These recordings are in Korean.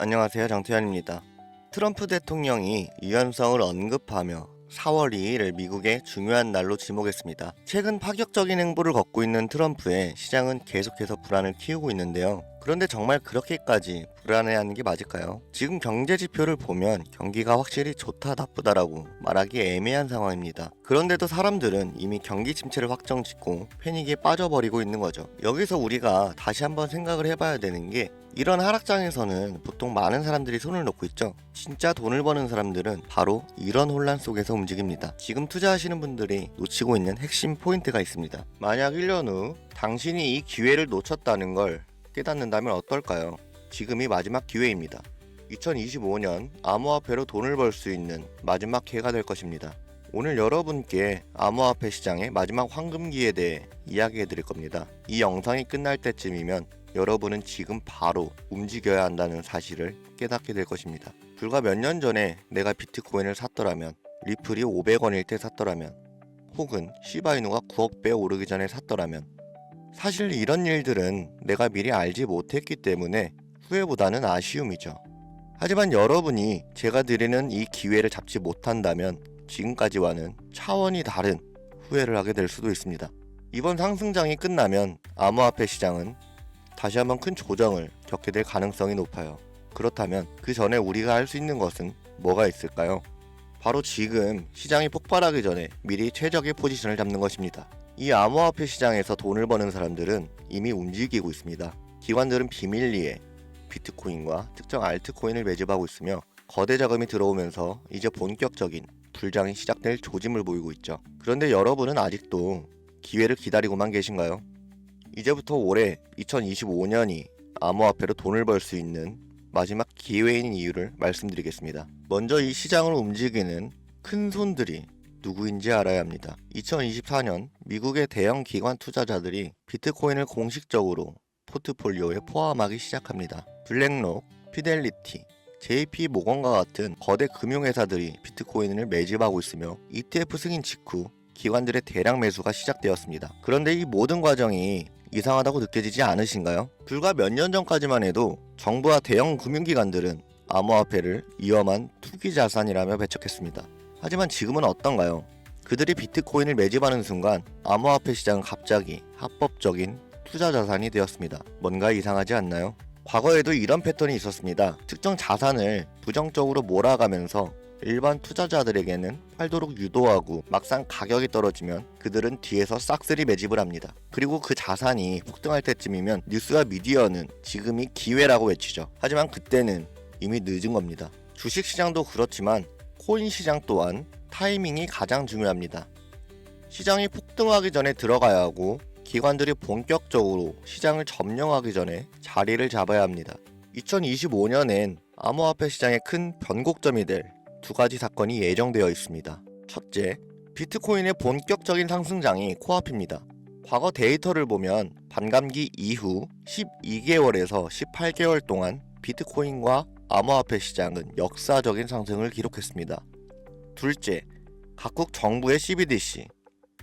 안녕하세요. 장태현입니다. 트럼프 대통령이 유연성을 언급하며 4월 2일을 미국의 중요한 날로 지목했습니다. 최근 파격적인 행보를 걷고 있는 트럼프에 시장은 계속해서 불안을 키우고 있는데요. 그런데 정말 그렇게까지 불안해하는 게 맞을까요? 지금 경제 지표를 보면 경기가 확실히 좋다 나쁘다라고 말하기 애매한 상황입니다. 그런데도 사람들은 이미 경기 침체를 확정짓고 패닉에 빠져버리고 있는 거죠. 여기서 우리가 다시 한번 생각을 해봐야 되는 게, 이런 하락장에서는 보통 많은 사람들이 손을 놓고 있죠. 진짜 돈을 버는 사람들은 바로 이런 혼란 속에서 움직입니다. 지금 투자하시는 분들이 놓치고 있는 핵심 포인트가 있습니다. 만약 1년 후 당신이 이 기회를 놓쳤다는 걸 깨닫는다면 어떨까요? 지금이 마지막 기회입니다. 2025년 암호화폐로 돈을 벌 수 있는 마지막 기회가 될 것입니다. 오늘 여러분께 암호화폐 시장의 마지막 황금기에 대해 이야기해 드릴 겁니다. 이 영상이 끝날 때쯤이면 여러분은 지금 바로 움직여야 한다는 사실을 깨닫게 될 것입니다. 불과 몇 년 전에 내가 비트코인을 샀더라면, 리플이 500원일 때 샀더라면, 혹은 시바이누가 9억 배 오르기 전에 샀더라면, 사실 이런 일들은 내가 미리 알지 못했기 때문에 후회보다는 아쉬움이죠. 하지만 여러분이 제가 드리는 이 기회를 잡지 못한다면 지금까지와는 차원이 다른 후회를 하게 될 수도 있습니다. 이번 상승장이 끝나면 암호화폐 시장은 다시 한번 큰 조정을 겪게 될 가능성이 높아요. 그렇다면 그 전에 우리가 할 수 있는 것은 뭐가 있을까요? 바로 지금 시장이 폭발하기 전에 미리 최적의 포지션을 잡는 것입니다. 이 암호화폐 시장에서 돈을 버는 사람들은 이미 움직이고 있습니다. 기관들은 비밀리에 비트코인과 특정 알트코인을 매집하고 있으며 거대 자금이 들어오면서 이제 본격적인 불장이 시작될 조짐을 보이고 있죠. 그런데 여러분은 아직도 기회를 기다리고만 계신가요? 이제부터 올해 2025년이 암호화폐로 돈을 벌 수 있는 마지막 기회인 이유를 말씀드리겠습니다. 먼저 이 시장을 움직이는 큰 손들이 누구인지 알아야 합니다. 2024년 미국의 대형 기관 투자자들이 비트코인을 공식적으로 포트폴리오에 포함하기 시작합니다. 블랙록, 피델리티, JP 모건과 같은 거대 금융회사들이 비트코인을 매집하고 있으며 ETF 승인 직후 기관들의 대량 매수가 시작되었습니다. 그런데 이 모든 과정이 이상하다고 느껴지지 않으신가요? 불과 몇 년 전까지만 해도 정부와 대형 금융기관들은 암호화폐를 위험한 투기 자산이라며 배척했습니다. 하지만 지금은 어떤가요? 그들이 비트코인을 매집하는 순간 암호화폐 시장은 갑자기 합법적인 투자 자산이 되었습니다. 뭔가 이상하지 않나요? 과거에도 이런 패턴이 있었습니다. 특정 자산을 부정적으로 몰아가면서 일반 투자자들에게는 팔도록 유도하고 막상 가격이 떨어지면 그들은 뒤에서 싹쓸이 매집을 합니다. 그리고 그 자산이 폭등할 때쯤이면 뉴스와 미디어는 지금이 기회라고 외치죠. 하지만 그때는 이미 늦은 겁니다. 주식시장도 그렇지만 코인 시장 또한 타이밍이 가장 중요합니다. 시장이 폭등하기 전에 들어가야 하고 기관들이 본격적으로 시장을 점령하기 전에 자리를 잡아야 합니다. 2025년엔 암호화폐 시장의 큰 변곡점이 될 두 가지 사건이 예정되어 있습니다. 첫째, 비트코인의 본격적인 상승장이 코앞입니다. 과거 데이터를 보면 반감기 이후 12개월에서 18개월 동안 비트코인과 암호화폐 시장은 역사적인 상승을 기록했습니다. 둘째, 각국 정부의 CBDC,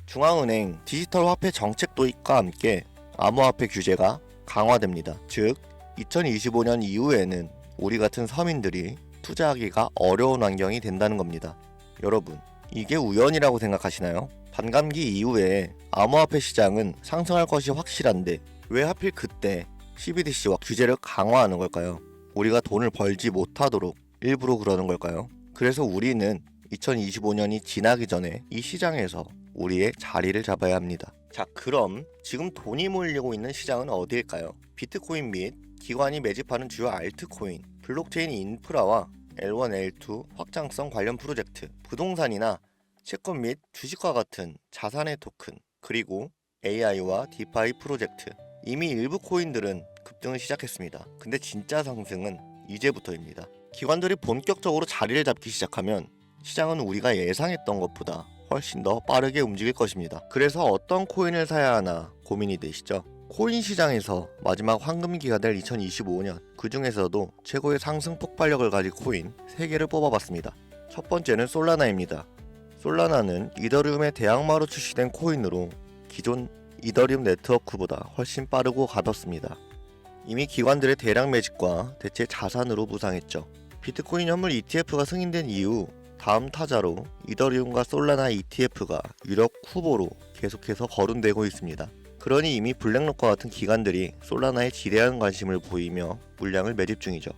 중앙은행 디지털 화폐 정책 도입과 함께 암호화폐 규제가 강화됩니다. 즉, 2025년 이후에는 우리 같은 서민들이 투자하기가 어려운 환경이 된다는 겁니다. 여러분, 이게 우연이라고 생각하시나요? 반감기 이후에 암호화폐 시장은 상승할 것이 확실한데 왜 하필 그때 CBDC와 규제를 강화하는 걸까요? 우리가 돈을 벌지 못하도록 일부러 그러는 걸까요? 그래서 우리는 2025년이 지나기 전에 이 시장에서 우리의 자리를 잡아야 합니다. 자, 그럼 지금 돈이 몰리고 있는 시장은 어디일까요? 비트코인 및 기관이 매집하는 주요 알트코인, 블록체인 인프라와 L1, L2 확장성 관련 프로젝트, 부동산이나 채권 및 주식과 같은 자산의 토큰, 그리고 AI와 디파이 프로젝트. 이미 일부 코인들은 급등을 시작했습니다. 근데 진짜 상승은 이제부터입니다. 기관들이 본격적으로 자리를 잡기 시작하면 시장은 우리가 예상했던 것보다 훨씬 더 빠르게 움직일 것입니다. 그래서 어떤 코인을 사야 하나 고민이 되시죠? 코인 시장에서 마지막 황금기가 될 2025년, 그 중에서도 최고의 상승 폭발력을 가진 코인 3개를 뽑아봤습니다. 첫 번째는 솔라나입니다. 솔라나는 이더리움의 대항마로 출시된 코인으로 기존 이더리움 네트워크보다 훨씬 빠르고 가볍습니다. 이미 기관들의 대량 매집과 대체 자산으로 부상했죠. 비트코인 현물 ETF가 승인된 이후 다음 타자로 이더리움과 솔라나 ETF가 유력 후보로 계속해서 거론되고 있습니다. 그러니 이미 블랙록과 같은 기관들이 솔라나에 지대한 관심을 보이며 물량을 매집 중이죠.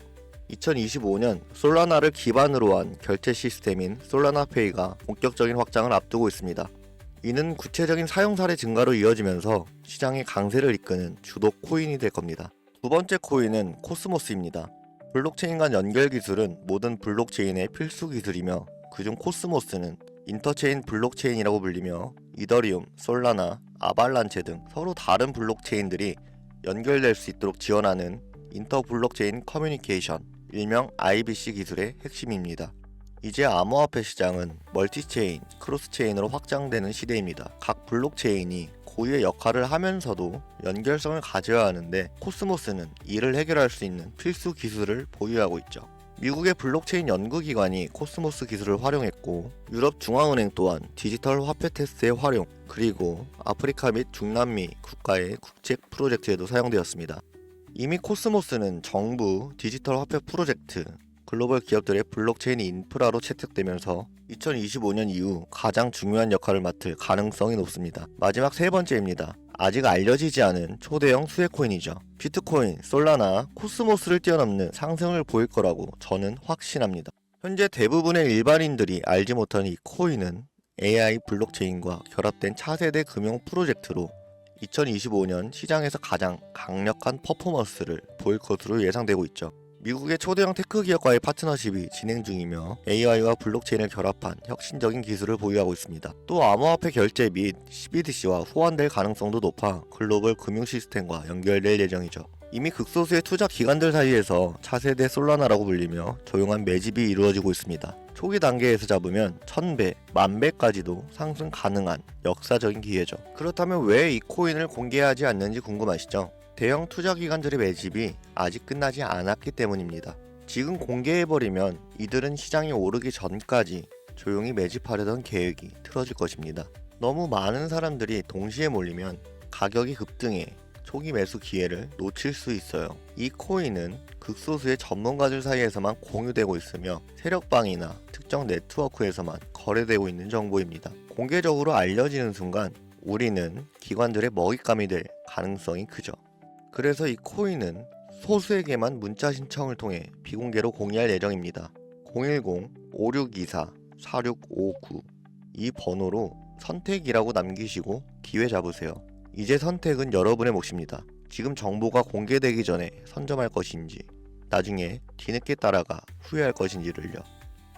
2025년 솔라나를 기반으로 한 결제 시스템인 솔라나페이가 본격적인 확장을 앞두고 있습니다. 이는 구체적인 사용 사례 증가로 이어지면서 시장의 강세를 이끄는 주도 코인이 될 겁니다. 두 번째 코인은 코스모스입니다. 블록체인 간 연결 기술은 모든 블록체인의 필수 기술이며 그중 코스모스는 인터체인 블록체인이라고 불리며 이더리움, 솔라나, 아발란체 등 서로 다른 블록체인들이 연결될 수 있도록 지원하는 인터 블록체인 커뮤니케이션, 일명 IBC 기술의 핵심입니다. 이제 암호화폐 시장은 멀티체인, 크로스체인으로 확장되는 시대입니다. 각 블록체인이 고유의 역할을 하면서도 연결성을 가져야 하는데 코스모스는 이를 해결할 수 있는 필수 기술을 보유하고 있죠. 미국의 블록체인 연구기관이 코스모스 기술을 활용했고 유럽 중앙은행 또한 디지털 화폐 테스트의 활용, 그리고 아프리카 및 중남미 국가의 국책 프로젝트에도 사용되었습니다. 이미 코스모스는 정부, 디지털 화폐 프로젝트, 글로벌 기업들의 블록체인 인프라로 채택되면서 2025년 이후 가장 중요한 역할을 맡을 가능성이 높습니다. 마지막 세 번째입니다. 아직 알려지지 않은 초대형 수혜코인이죠. 비트코인, 솔라나, 코스모스를 뛰어넘는 상승을 보일 거라고 저는 확신합니다. 현재 대부분의 일반인들이 알지 못하는 이 코인은 AI 블록체인과 결합된 차세대 금융 프로젝트로 2025년 시장에서 가장 강력한 퍼포먼스를 보일 것으로 예상되고 있죠. 미국의 초대형 테크 기업과의 파트너십이 진행 중이며 AI와 블록체인을 결합한 혁신적인 기술을 보유하고 있습니다. 또 암호화폐 결제 및 CBDC와 호환될 가능성도 높아 글로벌 금융 시스템과 연결될 예정이죠. 이미 극소수의 투자 기관들 사이에서 차세대 솔라나라고 불리며 조용한 매집이 이루어지고 있습니다. 초기 단계에서 잡으면 1000배, 10,000배까지도 상승 가능한 역사적인 기회죠. 그렇다면 왜 이 코인을 공개하지 않는지 궁금하시죠? 대형 투자 기관들의 매집이 아직 끝나지 않았기 때문입니다. 지금 공개해버리면 이들은 시장이 오르기 전까지 조용히 매집하려던 계획이 틀어질 것입니다. 너무 많은 사람들이 동시에 몰리면 가격이 급등해 초기 매수 기회를 놓칠 수 있어요. 이 코인은 극소수의 전문가들 사이에서만 공유되고 있으며 세력방이나 특정 네트워크에서만 거래되고 있는 정보입니다. 공개적으로 알려지는 순간 우리는 기관들의 먹잇감이 될 가능성이 크죠. 그래서 이 코인은 소수에게만 문자 신청을 통해 비공개로 공유할 예정입니다. 010-5624-4659 이 번호로 선택이라고 남기시고 기회 잡으세요. 이제 선택은 여러분의 몫입니다. 지금 정보가 공개되기 전에 선점할 것인지 나중에 뒤늦게 따라가 후회할 것인지를요.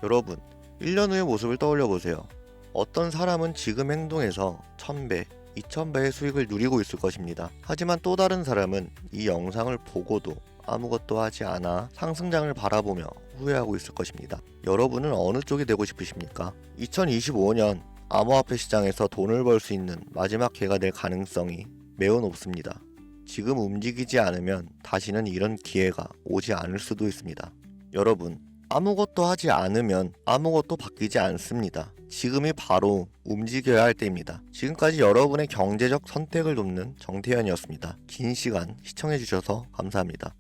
여러분, 1년 후의 모습을 떠올려 보세요. 어떤 사람은 지금 행동에서 1000배, 2000배의 수익을 누리고 있을 것입니다. 하지만 또 다른 사람은 이 영상을 보고도 아무것도 하지 않아 상승장을 바라보며 후회하고 있을 것입니다. 여러분은 어느 쪽이 되고 싶으십니까? 2025년 암호화폐 시장에서 돈을 벌 수 있는 마지막 기회가 될 가능성이 매우 높습니다. 지금 움직이지 않으면 다시는 이런 기회가 오지 않을 수도 있습니다. 여러분, 아무것도 하지 않으면 아무것도 바뀌지 않습니다. 지금이 바로 움직여야 할 때입니다. 지금까지 여러분의 경제적 선택을 돕는 정태현이었습니다. 긴 시간 시청해주셔서 감사합니다.